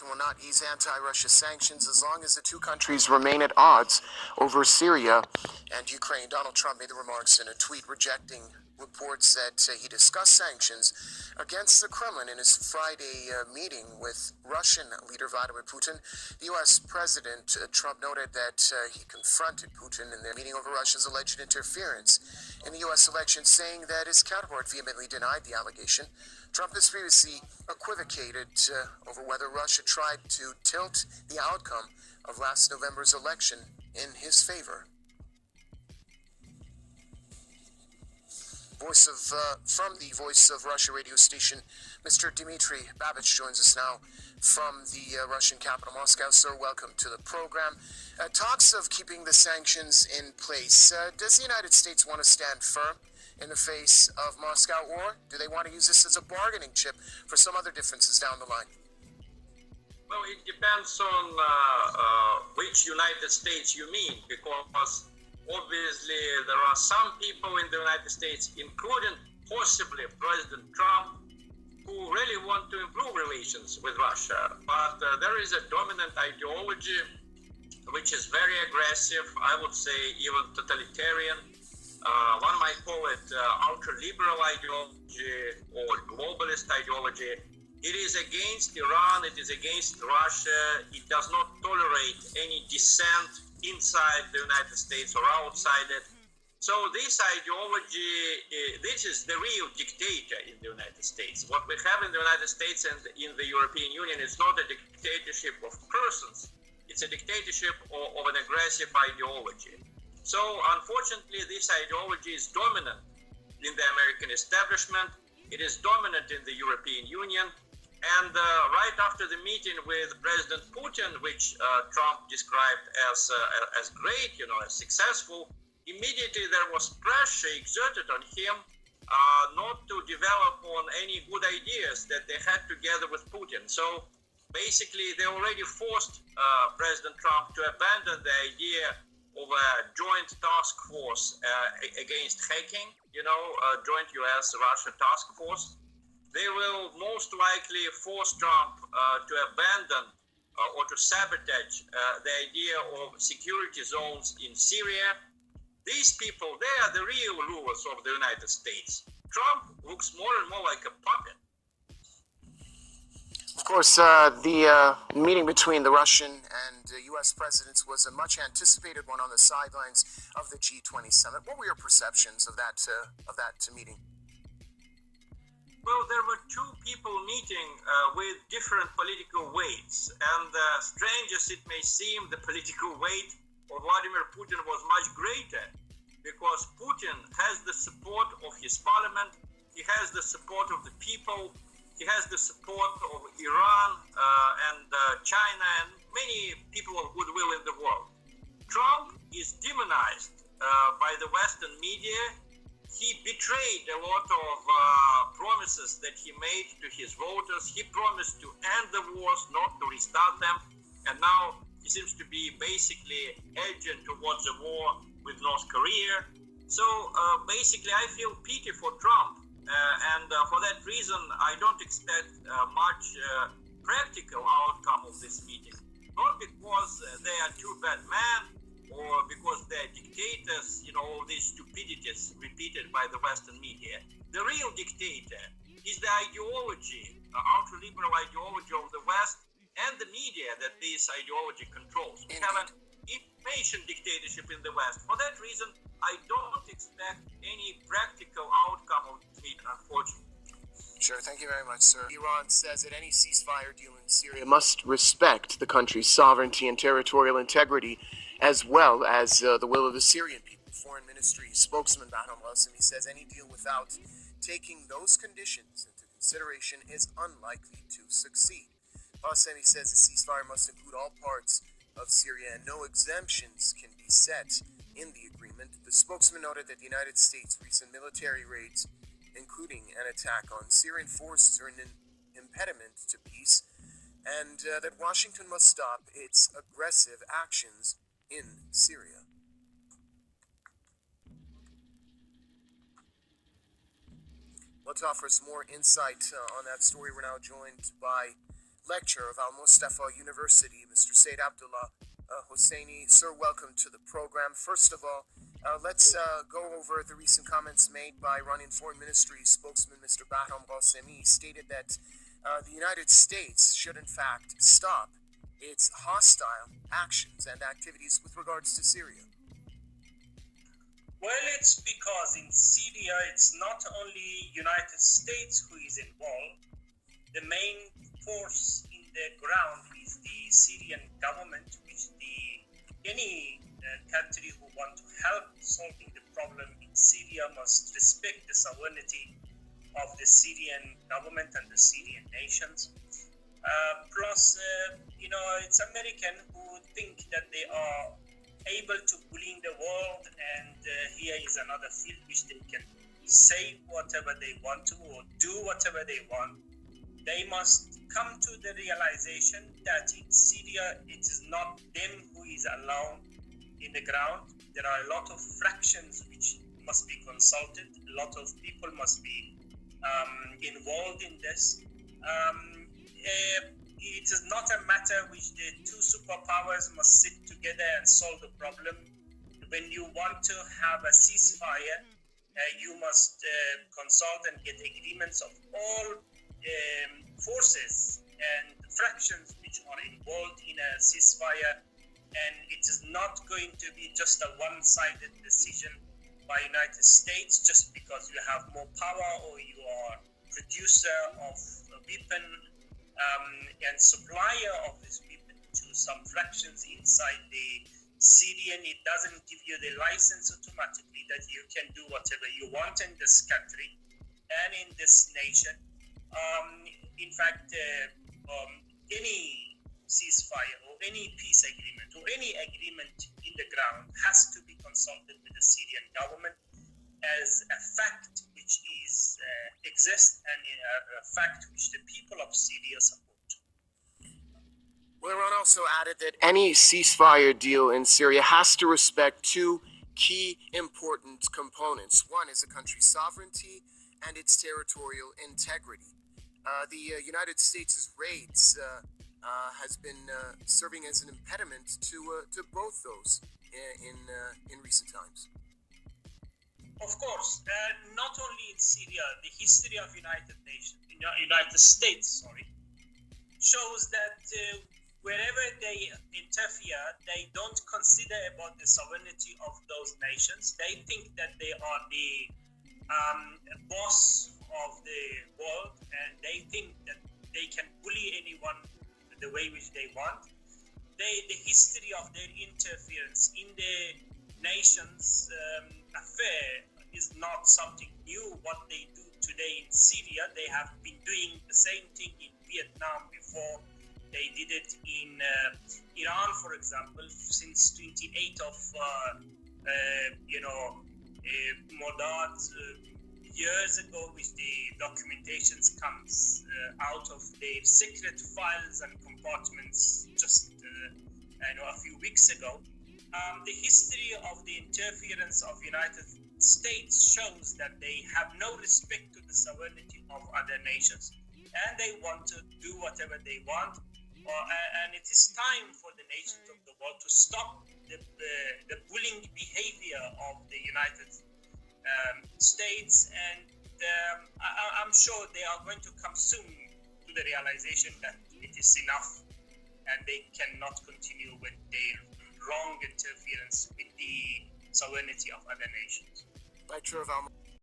will not ease anti-Russia sanctions as long as the two countries remain at odds over Syria and Ukraine. Donald Trump made the remarks in a tweet rejecting reports that he discussed sanctions against the Kremlin in his Friday meeting with Russian leader Vladimir Putin. The U.S. President Trump noted that he confronted Putin in their meeting over Russia's alleged interference in the U.S. election, saying that his counterpart vehemently denied the allegation. Trump has previously equivocated over whether Russia tried to tilt the outcome of last November's election in his favor. From the Voice of Russia radio station, Mr. Dmitry Babich joins us now from the Russian capital, Moscow. Sir, welcome to the program. Talks of keeping the sanctions in place. Does the United States want to stand firm in the face of Moscow, or do they want to use this as a bargaining chip for some other differences down the line? Well, it depends on which United States you mean, because obviously there are some people in the United States, including possibly President Trump, who really want to improve relations with Russia. But there is a dominant ideology which is very aggressive, I would say even totalitarian. One might call it ultra-liberal ideology or globalist ideology. It is against Iran, it is against Russia, it does not tolerate any dissent inside the United States or outside it. So this ideology, this is the real dictator in the United States. What we have in the United States and in the European Union is not a dictatorship of persons, it's a dictatorship of an aggressive ideology. So unfortunately, this ideology is dominant in the American establishment, it is dominant in the European Union. And right after the meeting with President Putin, which Trump described as great, as successful, immediately there was pressure exerted on him not to develop on any good ideas that they had together with Putin. So basically, they already forced President Trump to abandon the idea of a joint task force against hacking, joint US-Russia task force. They will most likely force Trump to abandon or to sabotage the idea of security zones in Syria. These people, they are the real rulers of the United States. Trump looks more and more like a puppet. Of course, the meeting between the Russian and U.S. presidents was a much anticipated one on the sidelines of the G20 summit. What were your perceptions of that meeting? Well, there were two people meeting with different political weights, and strange as it may seem, the political weight of Vladimir Putin was much greater, because Putin has the support of his parliament, he has the support of the people, he has the support of Iran and China and many people of goodwill in the world. Trump is demonized by the Western media. He betrayed a lot of promises that he made to his voters. He promised to end the wars, not to restart them. And now he seems to be basically edging towards a war with North Korea. So basically, I feel pity for Trump. And for that reason, I don't expect much practical outcome of this meeting. Not because they are two bad men, or because they're dictators, all these stupidities repeated by the Western media. The real dictator is the ideology, the ultra-liberal ideology of the West and the media that this ideology controls. We have an information dictatorship in the West. For that reason, I don't expect any practical outcome of this meeting, unfortunately. Sure, thank you very much, sir. Iran says that any ceasefire deal in Syria must respect the country's sovereignty and territorial integrity, as well as the will of the Syrian people. Foreign Ministry spokesman Bahram Ghasemi says any deal without taking those conditions into consideration is unlikely to succeed. Ghasemi says the ceasefire must include all parts of Syria and no exemptions can be set in the agreement. The spokesman noted that the United States' recent military raids, including an attack on Syrian forces, are an impediment to peace, and that Washington must stop its aggressive actions in Syria. Well, to offer us more insight on that story, we're now joined by lecturer of Al Mustafa University, Mr. Said Abdullah Hosseini. Sir, welcome to the program. First of all, let's go over the recent comments made by Iranian Foreign Ministry spokesman Mr. Bahram Qasemi. He stated that the United States should, in fact, stop its hostile actions and activities with regards to Syria. Well, it's because in Syria, it's not only United States who is involved. The main force in the ground is the Syrian government, which any country who want to help solving the problem in Syria must respect the sovereignty of the Syrian government and the Syrian nations. Plus, it's American who think that they are able to bully the world, and here is another field which they can say whatever they want to or do whatever they want. They must come to the realization that in Syria, it is not them who is alone in the ground. There are a lot of fractions which must be consulted. A lot of people must be involved in this. It is not a matter which the two superpowers must sit together and solve the problem. When you want to have a ceasefire, you must consult and get agreements of all forces and fractions which are involved in a ceasefire, and it is not going to be just a one-sided decision by United States just because you have more power or you are producer of a weapon and supplier of this weapon to some fractions inside the Syrian. It doesn't give you the license automatically that you can do whatever you want in this country and in this nation. In fact, any ceasefire or any peace agreement or any agreement in the ground has to be consulted with the Syrian government as a fact which is exists and a fact which the people of Syria support. Well, Iran also added that any ceasefire deal in Syria has to respect two key important components. One is a country's sovereignty and its territorial integrity. The United States' raids has been serving as an impediment to both those in recent times. Of course, not only in Syria, the history of United States, shows that wherever they interfere, they don't consider about the sovereignty of those nations. They think that they are the boss of the world, and they think that they can bully anyone the way which they want. The history of their interference in the nation's affair is not something new. What they do today in Syria, they have been doing the same thing in Vietnam before. They did it in Iran, for example, since 28th of Modad years ago, which the documentations comes out of their secret files and compartments just a few weeks ago. The history of the interference of United States shows that they have no respect to the sovereignty of other nations, and they want to do whatever they want. And it is time for the nations of the world to stop the bullying behavior of the United States, and I'm sure they are going to come soon to the realization that it is enough, and they cannot continue with their wrong interference with the sovereignty of other nations. Lecturer of Al